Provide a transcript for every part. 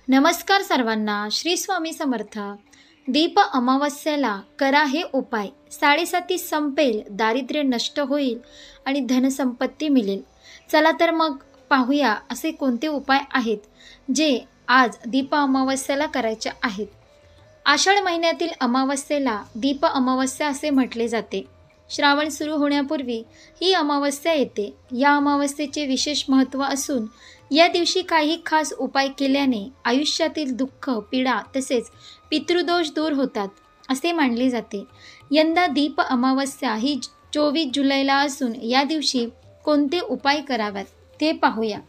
नमस्कार सर्वांना. श्री स्वामी समर्थ. दीप अमावस्येला करा हे उपाय. साडेसाती संपेल, दारिद्र्य नष्ट होईल आणि धनसंपत्ती मिळेल. चला तर मग पाहूया असे कोणते उपाय आहेत जे आज दीप अमावस्येला करायचे आहेत. आषाढ महिन्यातील अमावस्येला दीप अमावस्या असे म्हटले जाते. श्रावण सुरू होण्यापूर्वी ही अमावस्या येते. या अमावस्येचे विशेष महत्त्व असून या दिवशी काही खास उपाय केल्याने आयुष्यातील दुःख, पीडा तसेच पितृदोष दूर होतात असे मानले जाते. यंदा दीप अमावस्या ही 24 जुलैला असून या दिवशी कोणते उपाय करावेत ते पाहूया.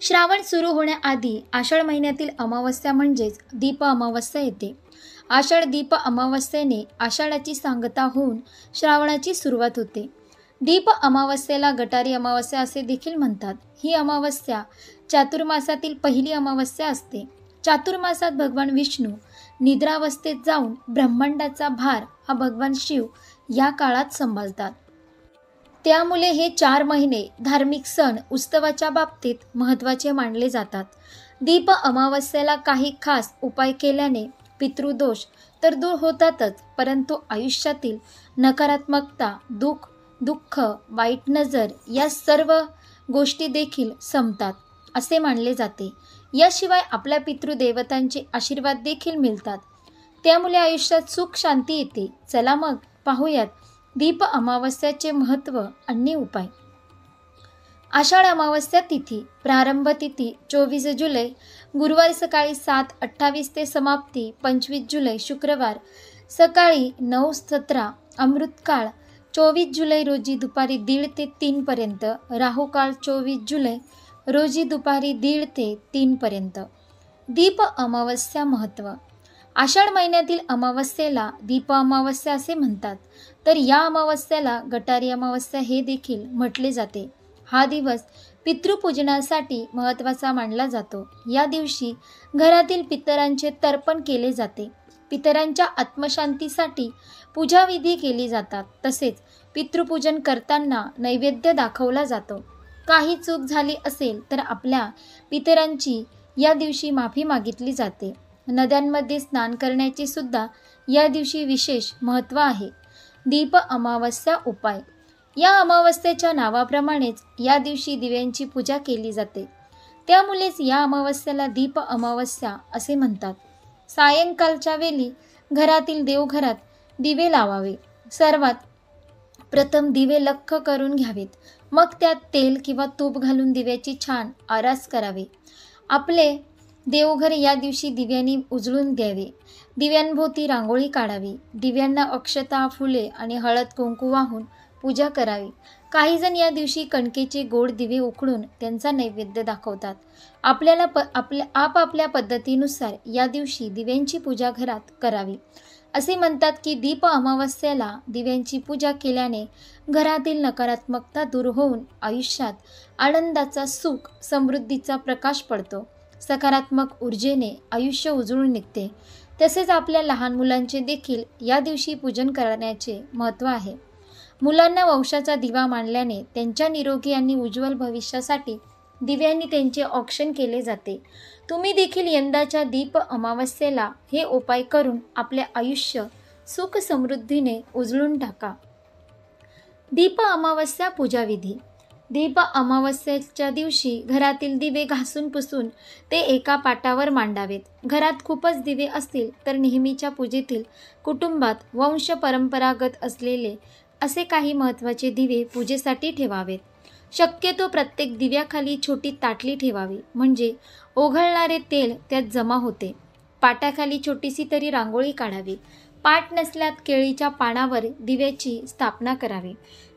श्रावण सुरू होण्याआधी आषाढ महिन्यातील अमावस्या म्हणजेच दीप अमावस्या येते. आषाढ दीप अमावस्येने आषाढाची सांगता होऊन श्रावणाची सुरुवात होते. दीप अमावस्येला गटारी अमावस्या असे देखील म्हणतात. ही अमावस्या चातुर्मासातील पहिली अमावस्या असते. चातुर्मासात भगवान विष्णू निद्रावस्थेत जाऊन ब्रह्मांडाचा भार हा भगवान शिव या काळात सांभाळतात. त्यामुळे हे 4 महिने धार्मिक सण उत्सवाच्या बाबतीत महत्त्वाचे मानले जातात. दीप अमावस्येला काही खास उपाय केल्याने पितृदोष तर दूर होतातच, परंतु आयुष्यातील नकारात्मकता, दुःख, वाईट नजर या सर्व गोष्टी देखील संपतात असे मानले जाते. याशिवाय आपल्या पितृदेवतांचे आशीर्वाद देखील मिळतात. त्यामुळे आयुष्यात सुख शांती येते. चला मग पाहूयात दीप अमावस्याचे महत्त्व आणि उपाय. आषाढ अमावस्या तिथी. प्रारंभ तिथी 24 जुलै गुरुवारी सकाळी 7:28 ते समाप्ती 25 जुलै शुक्रवार सकाळी 9:17. अमृतकाळ 24 जुलै रोजी दुपारी 1:30 ते 3 पर्यंत. राहुकाळ 24 जुलै रोजी दुपारी 1:30 ते 3 पर्यंत. दीप अमावस्या महत्त्व. आषाढ महिन्यातील अमावस्येला दीप अमावस्या असे म्हणतात. तर या अमावस्येला गटारी अमावस्या हे देखील म्हटले जाते. हा दिवस पितृपूजनासाठी महत्त्वाचा मानला जातो. या दिवशी घरातील पितरांचे तर्पण केले जाते. पितरांच्या आत्मशांतीसाठी पूजाविधी केली जातात. तसेच पितृपूजन करताना नैवेद्य दाखवला जातो. काही चूक झाली असेल तर आपल्या पितरांची या दिवशी माफी मागितली जाते. नद्यांमध्ये स्नान करण्याचे सुद्धा या दिवशी विशेष महत्त्व आहे. दीप अमावस्या उपाय. या अमावस्येच्या नावाप्रमाणेच या दिवशी दिव्यांची पूजा केली जाते. त्यामुळेच या अमावस्येला दीप अमावस्या असे म्हणतात. सायंकाळच्या वेळी घरातील देवघरात दिवे लावावे. सर्वात प्रथम दिवे लख्ख करून घ्यावेत. मग त्यात तेल किंवा तूप घालून दिव्याची छान आरास करावे. आपले देवघर या दिवशी दिव्यांनी उजळून द्यावे. दिव्यांभोवती रांगोळी काढावी. दिव्यांना अक्षता, फुले आणि हळद कुंकू वाहून पूजा करावी. काही जण या दिवशी कणकेचे गोड दिवे उकडून त्यांचा नैवेद्य दाखवतात. आपल्याला आपापल्या पद्धतीनुसार या दिवशी दिव्यांची पूजा घरात करावी. असे म्हणतात की दीप अमावस्येला दिव्यांची पूजा केल्याने घरातील नकारात्मकता दूर होऊन आयुष्यात आनंदाचा, सुख, समृद्धीचा प्रकाश पडतो. सकारात्मक ऊर्जेने आयुष्य उजळून निघते. तसेच आपल्या लहान मुलांचे देखील या दिवशी पूजन करण्याचे महत्त्व आहे. मुलांना वंशाचा दिवा मानल्याने त्यांच्या निरोगी आणि उज्ज्वल भविष्यासाठी दिव्यांनी त्यांचे औक्षण केले जाते. तुम्ही देखील यंदाच्या दीप अमावस्येला हे उपाय करून आपले आयुष्य सुख समृद्धीने उजळून टाका. दीप अमावस्या पूजाविधी. दीप अमावस्येच्या दिवशी घरातील दिवे घासून पुसून ते एका पाटावर मांडावेत. घरात खूपच दिवे असतील तर नेहमीच्या पूजेतील कुटुंबात वंश परंपरागत असलेले असे काही महत्त्वाचे दिवे पूजेसाठी ठेवावेत. शक्यतो प्रत्येक दिव्याखाली छोटी ताटली ठेवावी, म्हणजे ओघळणारे तेल त्यात जमा होते. पाटाखाली छोटीशी तरी रांगोळी काढावी. पाट नसल्यात केळीच्या पानावर दिव्याची स्थापना करावी.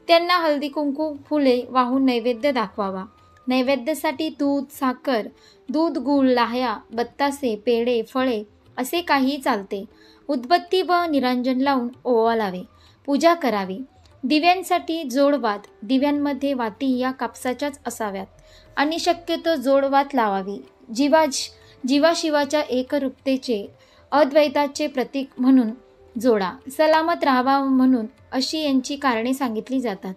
त्यांना हळदी कुंकू, फुले वाहून नैवेद्य दाखवावा. नैवेद्यासाठी दूध, साखर, दूध, गूळ, लाह्या, बत्तासे, पेढे, फळे असे काहीही चालते. उदबत्ती व निरांजन लावून ओवाळावे. पूजा करावी. दिव्यांसाठी जोडवात. दिव्यांमध्ये वाती या कापसाच्याच असाव्यात आणि शक्यतो जोडवात लावावी. जीवाशिवाच्या एकरूपतेचे, अद्वैताचे प्रतीक म्हणून जोडा. सलामत राहावा म्हणून अशी यांची कारणे सांगितली जातात.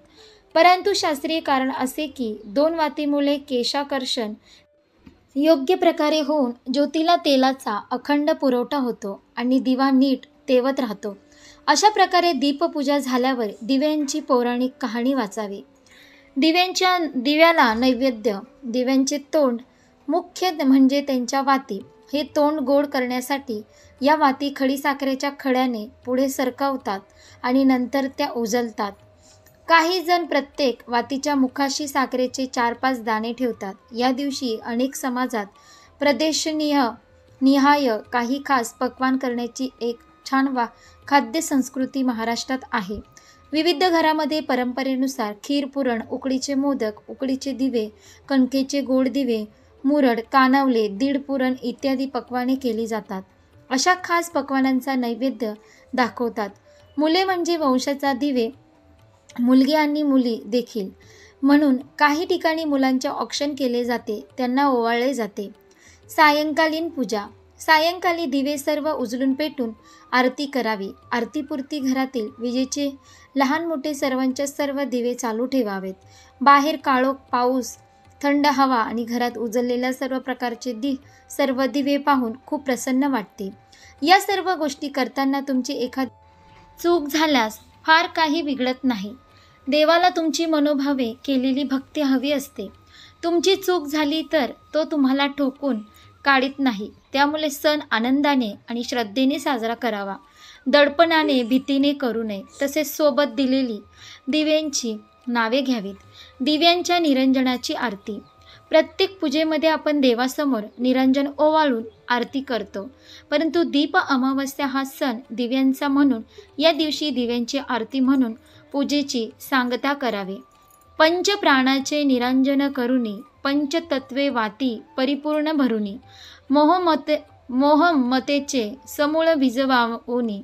परंतु शास्त्रीय कारण असे की 2 वातीमुळे केशाकर्षण योग्य प्रकारे होऊन ज्योतीला तेलाचा अखंड पुरवठा होतो आणि दिवा नीट तेवत राहतो. अशा प्रकारे दीपपूजा झाल्यावर दिव्यांची पौराणिक कहाणी वाचावी. दिव्याला नैवेद्य. दिव्यांचे तोंड मुख्य म्हणजे त्यांच्या वाती. हे तोंड गोड करण्यासाठी या वाती खडीसाखरेच्या खड्याने पुढे सरकवतात आणि नंतर त्या उजलतात. काही जण प्रत्येक वातीच्या मुखाशी साखरेचे 4-5 दाणे ठेवतात. या दिवशी अनेक समाजात प्रदेशनिहाय काही खास पक्वान करण्याची एक छान खाद्य संस्कृती महाराष्ट्रात आहे. विविध घरामध्ये परंपरेनुसार खीर, पुरण, उकडीचे मोदक, उकडीचे दिवे, कणकेचे गोड दिवे, मुरड, कानवले, दीड पुरण इत्यादी पक्वाने केली जातात. अशा खास पक्वानांचा नैवेद्य दाखवतात. मुले म्हणजे वंशाचा दिवे, मुलगी आणि मुली देखील, म्हणून काही ठिकाणी मुलांचे औक्षण केले जाते, त्यांना ओवाळले जाते. सायंकालीन पूजा. सायंकाली दिवे सर्व उजळून पेटून आरती करावी. आरतीपुरती घरातील विजेचे लहान मोठे सर्वांच्या सर्व दिवे चालू ठेवावेत. बाहेर काळोख, पाऊस, थंड हवा आणि घरात उजळलेल्या सर्व प्रकारचे सर्व दिवे पाहून खूप प्रसन्न वाटते. या सर्व गोष्टी करताना तुमची एखादी चूक झाल्यास फार काही बिघडत नाही. देवाला तुमची मनोभावे केलेली भक्ती हवी असते. तुमची चूक झाली तर तो तुम्हाला ठोकून काढीत नाही. त्यामुळे सण आनंदाने आणि श्रद्धेने साजरा करावा. दडपणाने, भीतीने करू नये. तसेच सोबत दिलेली दिव्यांची नावे घ्यावीत. दिव्यांच्या निरंजनाची आरती. प्रत्येक पूजेमध्ये आपण देवासमोर निरंजन ओवाळून आरती करतो, परंतु दीप अमावस्या हा सण दिव्यांचा म्हणून या दिवशी दिव्यांची आरती म्हणून पूजेची सांगता करावी. पंचप्राणाचे निरंजन करुनी, पंचतत्वे वाती परिपूर्ण भरुनी, मोहमतेचे समूळ भिजवावोनी,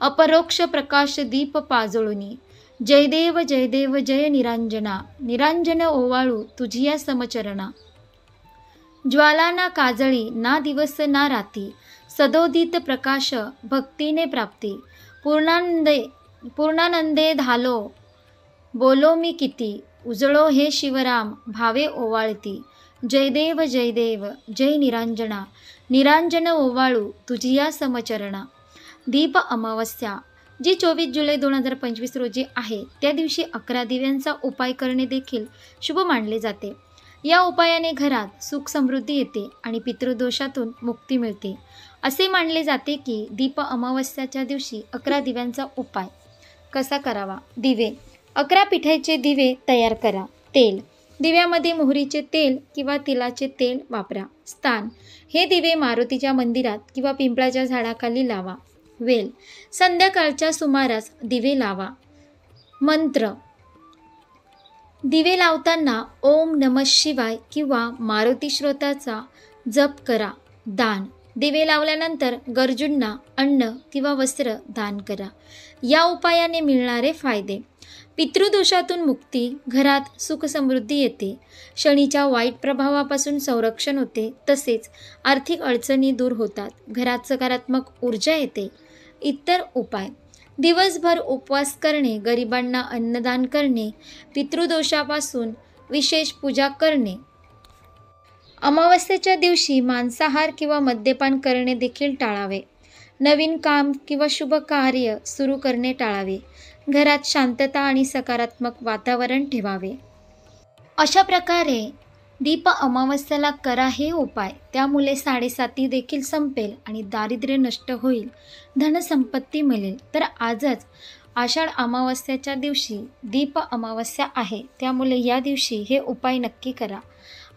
अपरोक्ष प्रकाश दीप पाजळुनी. जय देव जय देव जय निरांजना, निरांजन ओवाळू तुझिया समचरणा. ज्वाला ना काजळी, ना दिवस ना राती, सदोदित प्रकाश भक्तीने प्राप्ती. पूर्णानंदे धालो बोलो मी किती, उजळो हे शिवराम भावे ओवाळती. जय देव जय निरांजना, निरांजन ओवाळू तुझिया समचरणा. दीप अमावस्या जी 24 जुलै 2025 रोजी आहे, त्या दिवशी 11 दिव्यांचा उपाय करणे देखील शुभ मानले जाते. या उपायाने घरात सुख समृद्धी येते आणि पितृदोषातून मुक्ती मिळते. असे मानले जाते की दीप अमावस्याच्या दिवशी 11 दिव्यांचा उपाय कसा करावा. दिवे. 11 पिठाचे दिवे तयार करा. तेल. दिव्यामध्ये मोहरीचे तेल किंवा तिलाचे तेल वापरा. स्थान. हे दिवे मारुतीच्या मंदिरात किंवा पिंपळाच्या झाडाखाली लावा. वेल. संध्याकाळच्या सुमारास दिवे लावा. मंत्र. दिवे लावताना ओम नमः शिवाय किंवा मारुती श्रोताचा जप करा. दान. दिवे लावल्यानंतर गरजूंना अन्न किंवा वस्त्र दान करा. या उपायाने मिळणारे फायदे. पितृदोषातून मुक्ती, घरात सुख समृद्धी येते, शनीच्या वाईट प्रभावापासून संरक्षण होते, तसेच आर्थिक अडचणी दूर होतात, घरात सकारात्मक ऊर्जा येते. इतर उपाय. दिवसभर उपवास करणे, गरिबांना अन्नदान करणे, पितृदोषापासून विशेष पूजा करणे. अमावस्येच्या दिवशी मांसाहार किंवा मद्यपान करणे देखील टाळावे. नवीन काम किंवा शुभ कार्य सुरू करणे टाळावे. घरात शांतता आणि सकारात्मक वातावरण ठेवावे. अशा प्रकारे दीप अमावस्येला करा हे उपाय. त्यामुळे 7.5 देखील संपेल आणि दारिद्र्य नष्ट होईल, धनसंपत्ती मिळेल. तर आजच आषाढ अमावस्येच्या दिवशी दीप अमावस्या आहे, त्यामुळे या दिवशी हे उपाय नक्की करा.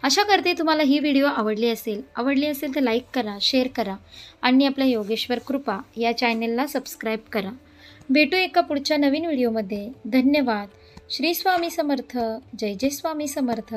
आशा करते तुम्हाला ही व्हिडिओ आवडली असेल तर लाईक करा, शेअर करा आणि आपल्या योगेश्वर कृपा या चॅनलला सबस्क्राईब करा. भेटू एका पुढच्या नवीन व्हिडिओमध्ये. धन्यवाद. श्री स्वामी समर्थ. जय जय स्वामी समर्थ.